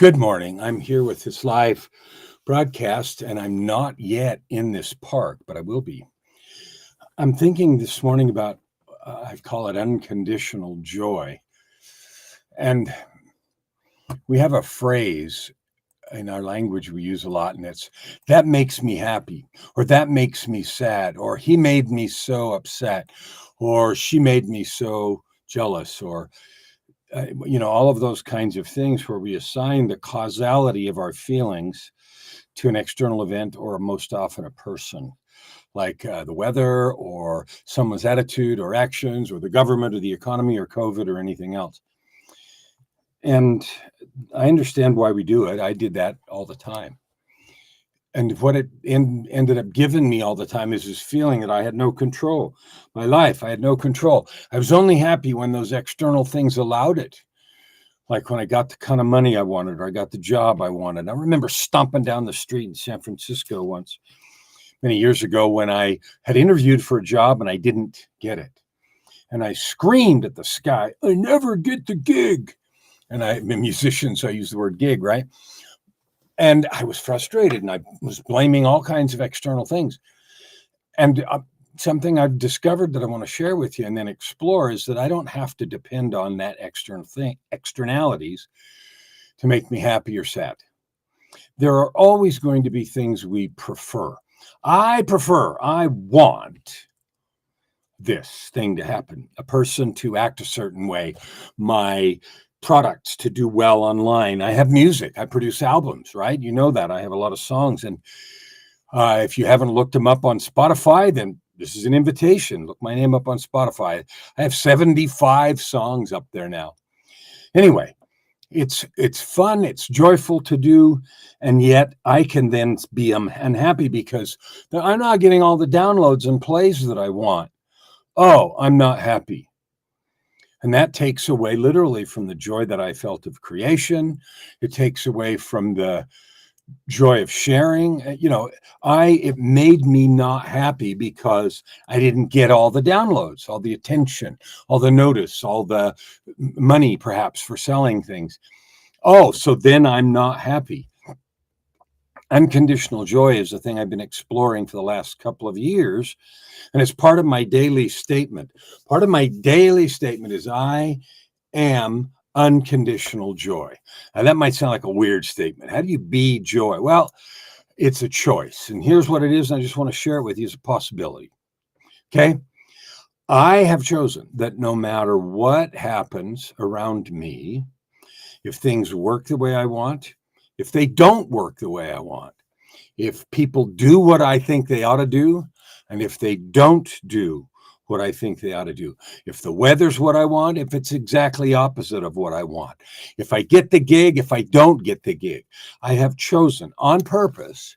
Good morning. I'm here with this live broadcast, and I'm not yet in this park, but I will be. I'm thinking this morning about, I call it unconditional joy. And we have a phrase in our language we use a lot, and it's that makes me happy, or that makes me sad, or he made me so upset, or she made me so jealous, or all of those kinds of things where we assign the causality of our feelings to an external event or most often a person, like the weather or someone's attitude or actions or the government or the economy or COVID or anything else. And I understand why we do it. I did that all the time. And what it ended up giving me all the time is this feeling that I had no control. My life, I had no control. I was only happy when those external things allowed it. Like when I got the kind of money I wanted, or I got the job I wanted. I remember stomping down the street in San Francisco once, many years ago, when I had interviewed for a job and I didn't get it. And I screamed at the sky, I never get the gig. And I'm a musician, so I use the word gig, right? And I was frustrated and I was blaming all kinds of external things. And something I've discovered that I want to share with you and then explore is that I don't have to depend on that externalities to make me happy or sad. There are always going to be things we prefer. I want this thing to happen, a person to act a certain way, my products to do well online. I have music. I produce albums, right? You know that. I have a lot of songs. And if you haven't looked them up on Spotify, then this is an invitation. Look my name up on Spotify. I have 75 songs up there now. Anyway, it's fun. It's joyful to do. And yet I can then be unhappy because I'm not getting all the downloads and plays that I want. Oh, I'm not happy. And that takes away literally from the joy that I felt of creation. It takes away from the joy of sharing. It made me not happy because I didn't get all the downloads, all the attention, all the notice, all the money perhaps for selling things. Oh, so then I'm not happy. Unconditional joy is a thing I've been exploring for the last couple of years. And it's part of my daily statement. Part of my daily statement is I am unconditional joy. Now, that might sound like a weird statement. How do you be joy? Well, it's a choice. And here's what it is. And I just want to share it with you as a possibility. Okay. I have chosen that no matter what happens around me, if things work the way I want, if they don't work the way I want, if people do what I think they ought to do, and if they don't do what I think they ought to do, if the weather's what I want, if it's exactly opposite of what I want, if I get the gig, if I don't get the gig, I have chosen on purpose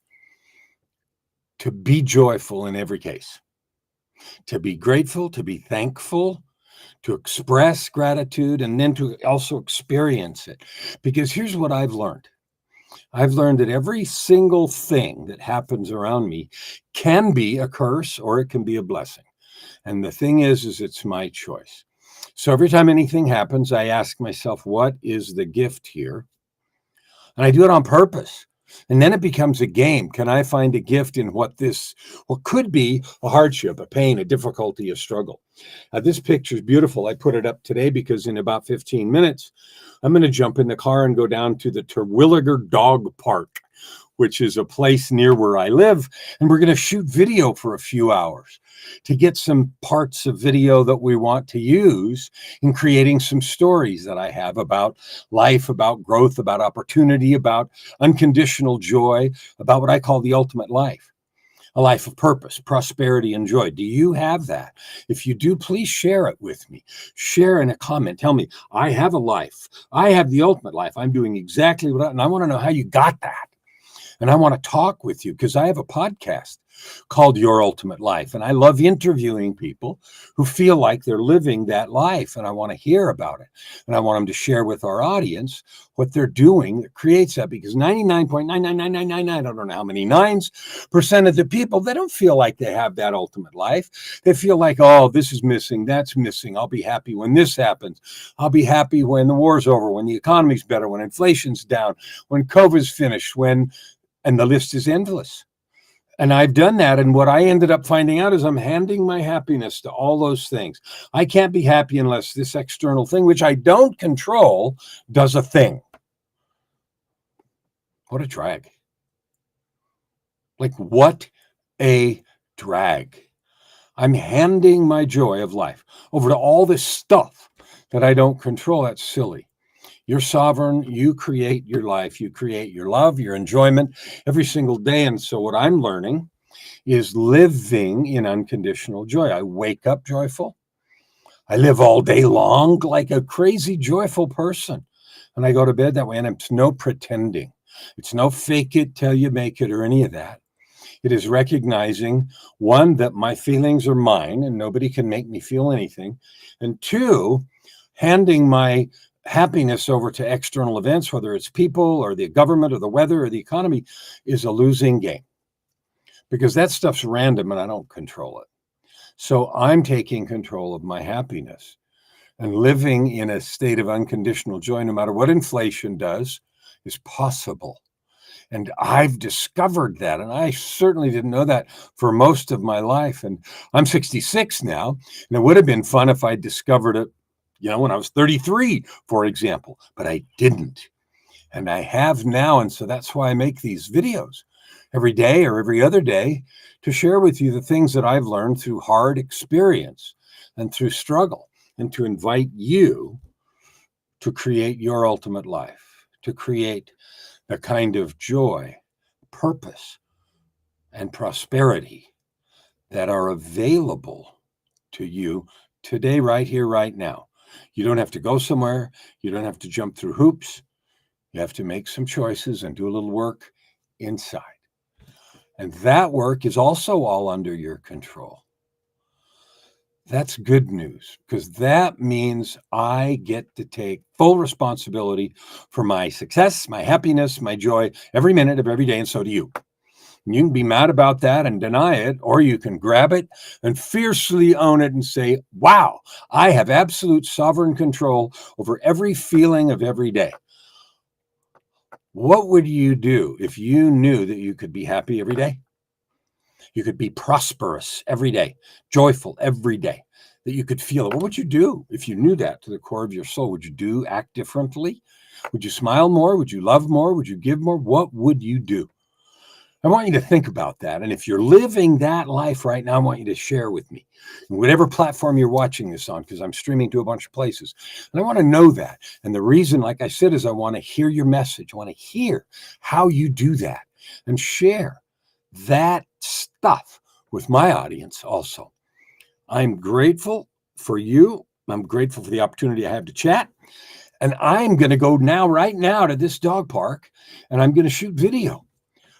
to be joyful in every case, to be grateful, to be thankful, to express gratitude, and then to also experience it. Because here's what I've learned. I've learned that every single thing that happens around me can be a curse or it can be a blessing. And the thing is it's my choice. So every time anything happens, I ask myself, what is the gift here? And I do it on purpose. And then it becomes a game. Can I find a gift in what could be a hardship, a pain, a difficulty, a struggle? This picture is beautiful. I put it up today because in about 15 minutes, I'm going to jump in the car and go down to the Terwilliger Dog Park, which is a place near where I live. And we're going to shoot video for a few hours to get some parts of video that we want to use in creating some stories that I have about life, about growth, about opportunity, about unconditional joy, about what I call the ultimate life. A life of purpose, prosperity, and joy. Do you have that? If you do, please share it with me. Share in a comment. Tell me, I have a life. I have the ultimate life. I'm doing exactly and I want to know how you got that. And I want to talk with you because I have a podcast. called Your Ultimate Life. And I love interviewing people who feel like they're living that life. And I want to hear about it. And I want them to share with our audience what they're doing that creates that, because 99.99999, I don't know how many nines % of the people, they don't feel like they have that ultimate life. They feel like, oh, this is missing, that's missing. I'll be happy when this happens. I'll be happy when the war's over, when the economy's better, when inflation's down, when COVID's finished, and the list is endless. And I've done that. And what I ended up finding out is I'm handing my happiness to all those things. I can't be happy unless this external thing, which I don't control, does a thing. What a drag. Like, what a drag. I'm handing my joy of life over to all this stuff that I don't control. That's silly. You're sovereign. You create your life. You create your love, your enjoyment every single day. And so what I'm learning is living in unconditional joy. I wake up joyful. I live all day long like a crazy joyful person. And I go to bed that way. And it's no pretending. It's no fake it till you make it or any of that. It is recognizing, one, that my feelings are mine and nobody can make me feel anything. And two, handing my happiness over to external events, whether it's people or the government or the weather or the economy, is a losing game, because that stuff's random and I don't control it. So I'm taking control of my happiness and living in a state of unconditional joy, no matter what inflation does, is possible. And I've discovered that. And I certainly didn't know that for most of my life. And I'm 66 now. And it would have been fun if I discovered it, when I was 33, for example, but I didn't. And I have now. And so that's why I make these videos every day or every other day, to share with you the things that I've learned through hard experience and through struggle, and to invite you to create your ultimate life, to create the kind of joy, purpose, and prosperity that are available to you today, right here, right now. You don't have to go somewhere. You don't have to jump through hoops. You have to make some choices and do a little work inside. And that work is also all under your control. That's good news, because that means I get to take full responsibility for my success, my happiness, my joy every minute of every day, and so do you. And you can be mad about that and deny it, or you can grab it and fiercely own it and say, wow, I have absolute sovereign control over every feeling of every day. What would you do if you knew that you could be happy every day? You could be prosperous every day, joyful every day, that you could feel it. What would you do if you knew that to the core of your soul? Would you act differently? Would you smile more? Would you love more? Would you give more? What would you do? I want you to think about that. And if you're living that life right now, I want you to share with me, whatever platform you're watching this on, because I'm streaming to a bunch of places. And I want to know that. And the reason, like I said, is I want to hear your message. I want to hear how you do that and share that stuff with my audience also. I'm grateful for you. I'm grateful for the opportunity I have to chat. And I'm going to go right now to this dog park, and I'm going to shoot video.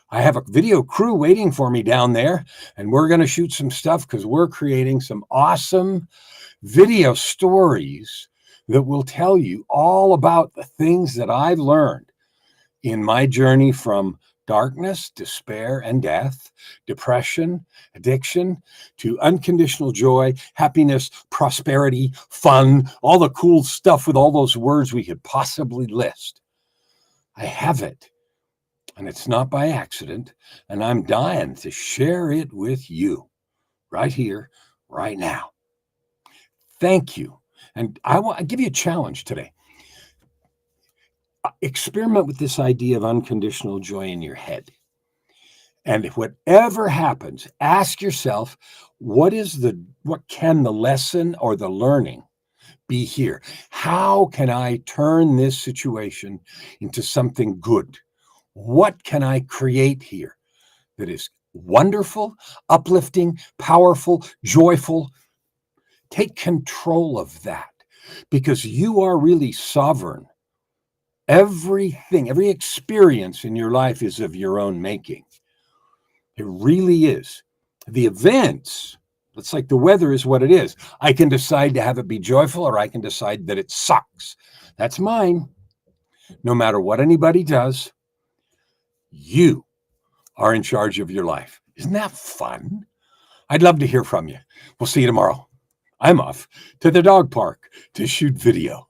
I have a video crew waiting for me down there, and we're going to shoot some stuff because we're creating some awesome video stories that will tell you all about the things that I've learned in my journey from darkness, despair, and death, depression, addiction, to unconditional joy, happiness, prosperity, fun, all the cool stuff with all those words we could possibly list. I have it, and it's not by accident, and I'm dying to share it with you right here, right now. Thank you. And I give you a challenge today. Experiment with this idea of unconditional joy in your head. And if whatever happens, ask yourself, what can the lesson or the learning be here? How can I turn this situation into something good? What can I create here that is wonderful, uplifting, powerful, joyful? Take control of that, because you are really sovereign. Everything, every experience in your life is of your own making. It really is. The events, it's like the weather is what it is. I can decide to have it be joyful, or I can decide that it sucks. That's mine. No matter what anybody does, you are in charge of your life. Isn't that fun? I'd love to hear from you. We'll see you tomorrow. I'm off to the dog park to shoot video.